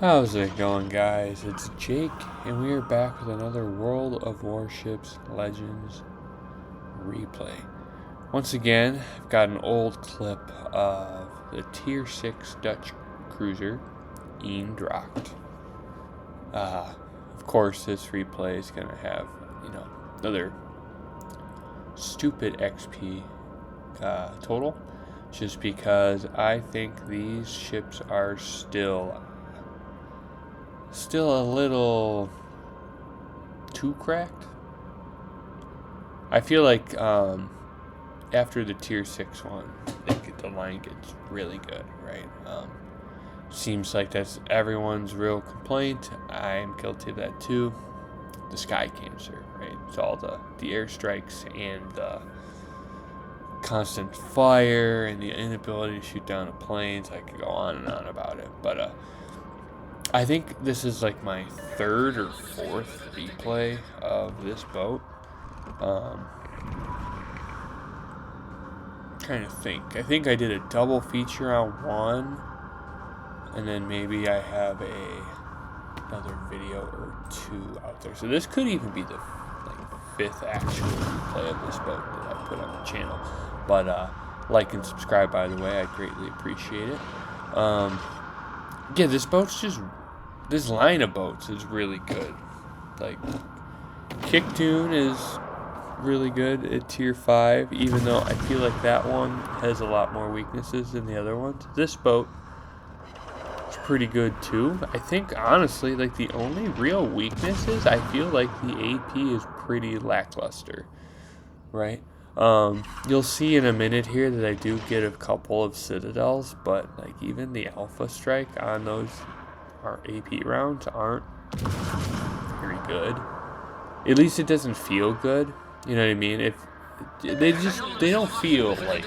How's it going, guys? It's Jake, and we are back with another World of Warships Legends replay. Once again, I've got an old clip of the Tier 6 Dutch cruiser, Eendracht. Of course, this replay is going to have, another stupid XP total, just because I think these ships are still a little too cracked. I feel like after the tier 6 one, the line gets really good, right? Seems like that's everyone's real complaint. I'm guilty of that too. The sky cancer, right? It's all the airstrikes and the constant fire and the inability to shoot down the planes. I could go on and on about it, but I think this is like my third or fourth replay of this boat. Trying to think. I think I did a double feature on one, and then maybe I have another video or two out there. So this could even be the fifth actual replay of this boat that I put on the channel. But like and subscribe, by the way. I greatly appreciate it. Yeah, this line of boats is really good. Like, Kicktoon is really good at tier 5, even though I feel like that one has a lot more weaknesses than the other ones. This boat is pretty good too. I think, honestly, like, the only real weakness is I feel like the AP is pretty lackluster, right? You'll see in a minute here that I do get a couple of citadels, but like even the alpha strike on those our AP rounds aren't very good. At least it doesn't feel good. You know what I mean? If they don't feel like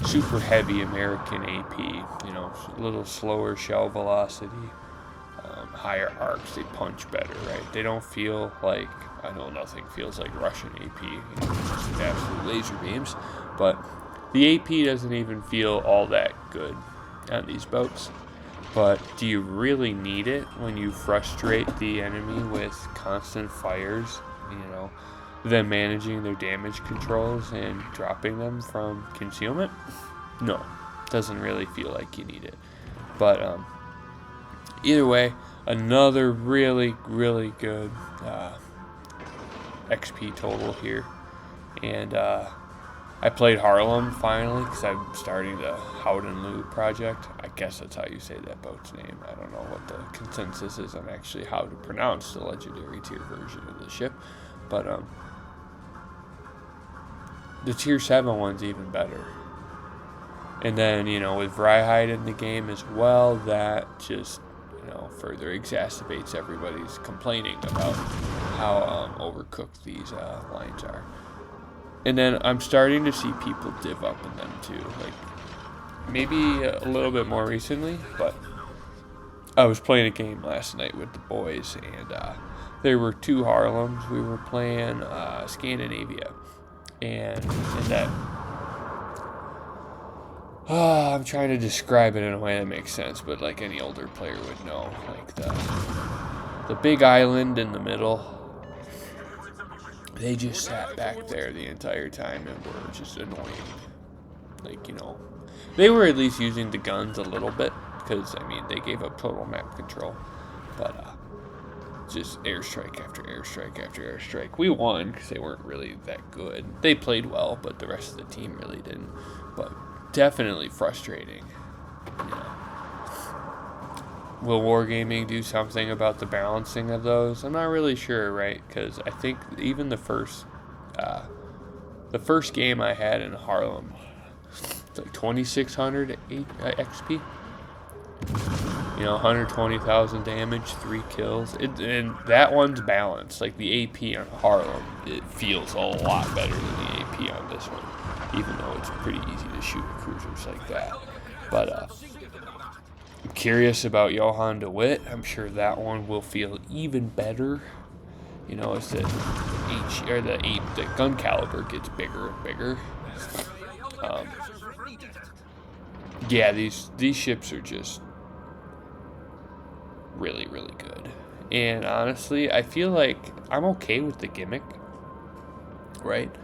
super heavy American AP. You know, a little slower shell velocity, higher arcs. They punch better, right? They don't feel like, I know nothing feels like Russian AP. You know, it's just absolute laser beams. But the AP doesn't even feel all that good on these boats. But do you really need it when you frustrate the enemy with constant fires? You know, them managing their damage controls and dropping them from concealment? No, doesn't really feel like you need it. But either way, another really, really good XP total here. And I played Harlem finally because I'm starting the Howden Loot project. I guess that's how you say that boat's name. I don't know what the consensus is on actually how to pronounce the legendary tier version of the ship. But the tier 7 one's even better. And then, you know, with Vrihide in the game as well, that just, you know, further exacerbates everybody's complaining about how overcooked these lines are. And then I'm starting to see people div up in them too, like maybe a little bit more recently, but I was playing a game last night with the boys, and there were two Harlems. We were playing Scandinavia, and in that, I'm trying to describe it in a way that makes sense, but like any older player would know, like the big island in the middle. They just sat back there the entire time and were just annoying. Like, you know, they were at least using the guns a little bit, because, I mean, they gave up total map control. But, just airstrike after airstrike after airstrike. We won, because they weren't really that good. They played well, but the rest of the team really didn't. But definitely frustrating, you know. Will Wargaming do something about the balancing of those? I'm not really sure, right? Because I think even the first game I had in Harlem, it's like 2,600 XP. You know, 120,000 damage, 3 kills. And that one's balanced. Like the AP on Harlem, it feels a lot better than the AP on this one, even though it's pretty easy to shoot cruisers like that. But I'm curious about Johan de Witt. I'm sure that one will feel even better. You know, as the gun caliber gets bigger and bigger. Yeah, these ships are just really, really good. And honestly, I feel like I'm okay with the gimmick, right?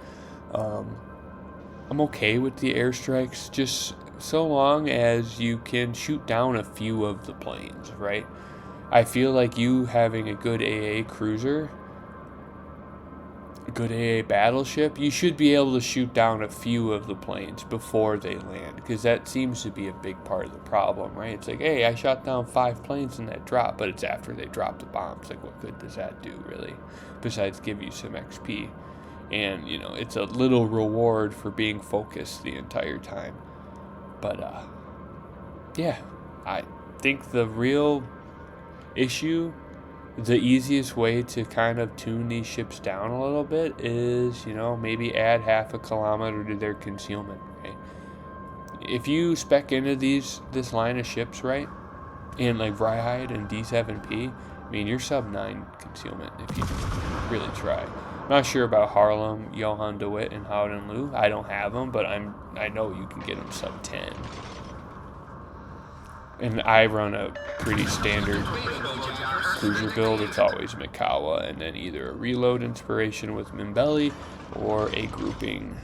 I'm okay with the airstrikes, just so long as you can shoot down a few of the planes, right? I feel like you having a good AA cruiser, a good AA battleship, you should be able to shoot down a few of the planes before they land, because that seems to be a big part of the problem, right? It's like, hey, I shot down 5 planes in that drop, but it's after they dropped the bombs. Like, what good does that do, really? Besides give you some XP. And, you know, it's a little reward for being focused the entire time. But, yeah, I think the real issue, the easiest way to kind of tune these ships down a little bit is, you know, maybe add half a kilometer to their concealment, right? If you spec into this line of ships, right, in like Vrihide and D7P, I mean, you're sub 9 concealment if you really try. I'm not sure about Harlem, Johan DeWitt, and Howden Liu. I don't have them, but I know you can get them sub 10. And I run a pretty standard cruiser build. It's always Mikawa, and then either a reload inspiration with Mimbelli or a grouping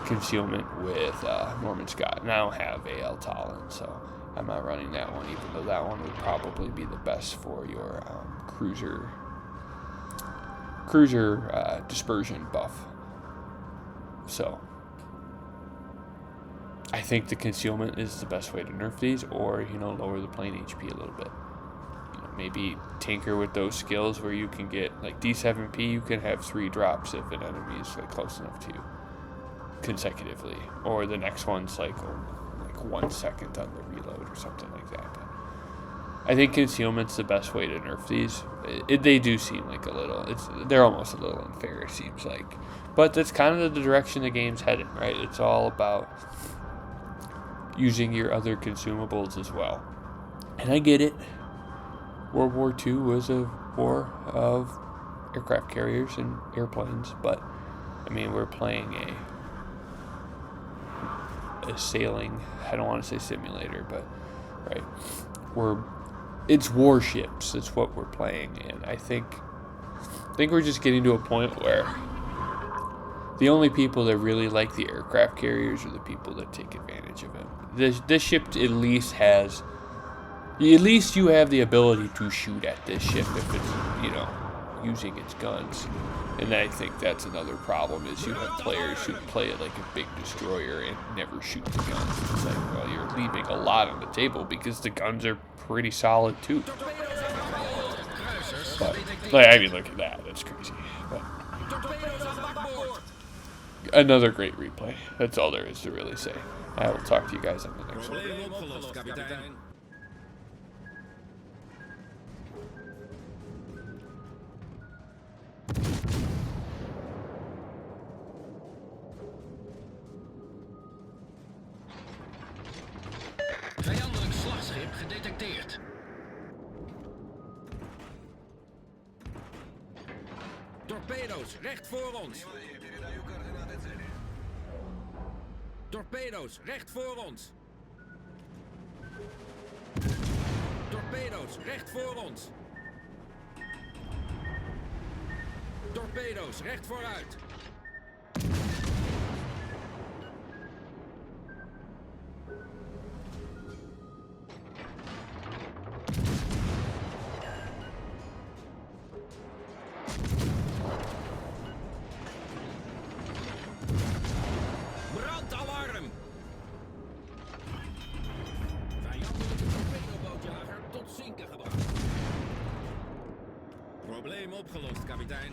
concealment with Norman Scott. And I don't have AL Talon, so I'm not running that one, even though that one would probably be the best for your cruiser dispersion buff. So I think the concealment is the best way to nerf these, or, you know, lower the plane HP a little bit. You know, maybe tinker with those skills where you can get, like D7P, you can have 3 drops if an enemy is like close enough to you consecutively, or the next one's like 1 second on the reload or something like that. But I think concealment's the best way to nerf these. They do seem like a little, they're almost a little unfair, it seems like. But that's kind of the direction the game's heading, right? It's all about using your other consumables as well. And I get it. World War II was a war of aircraft carriers and airplanes, but I mean, we're playing a sailing, I don't want to say simulator, but right, it's warships. It's what we're playing, and I think we're just getting to a point where the only people that really like the aircraft carriers are the people that take advantage of them. This ship at least you have the ability to shoot at this ship if it's, you know, using its guns. And I think that's another problem, is you have players who play it like a big destroyer and never shoot the guns. It's like, well, you're leaving a lot on the table because the guns are pretty solid too. But, like, I mean, look at that. That's crazy. But another great replay. That's all there is to really say. I will talk to you guys on the next one. Vijandelijk slagschip gedetecteerd. Torpedo's recht voor ons. Torpedo's recht voor ons. Torpedo's recht voor ons. Torpedo's recht vooruit. Brandalarm! Vijandelijke torpedobootjager tot zinken gebracht. Probleem opgelost, kapitein.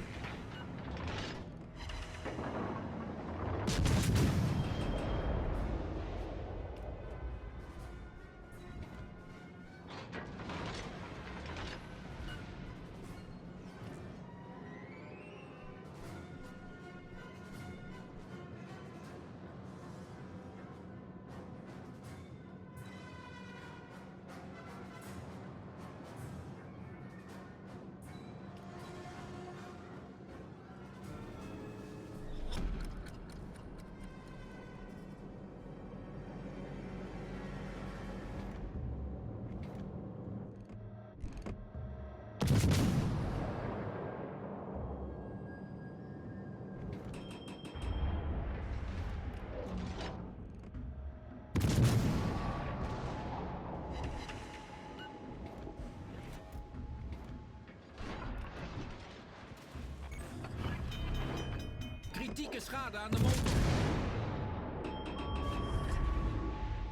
schade aan de motor.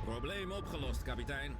Probleem opgelost, kapitein.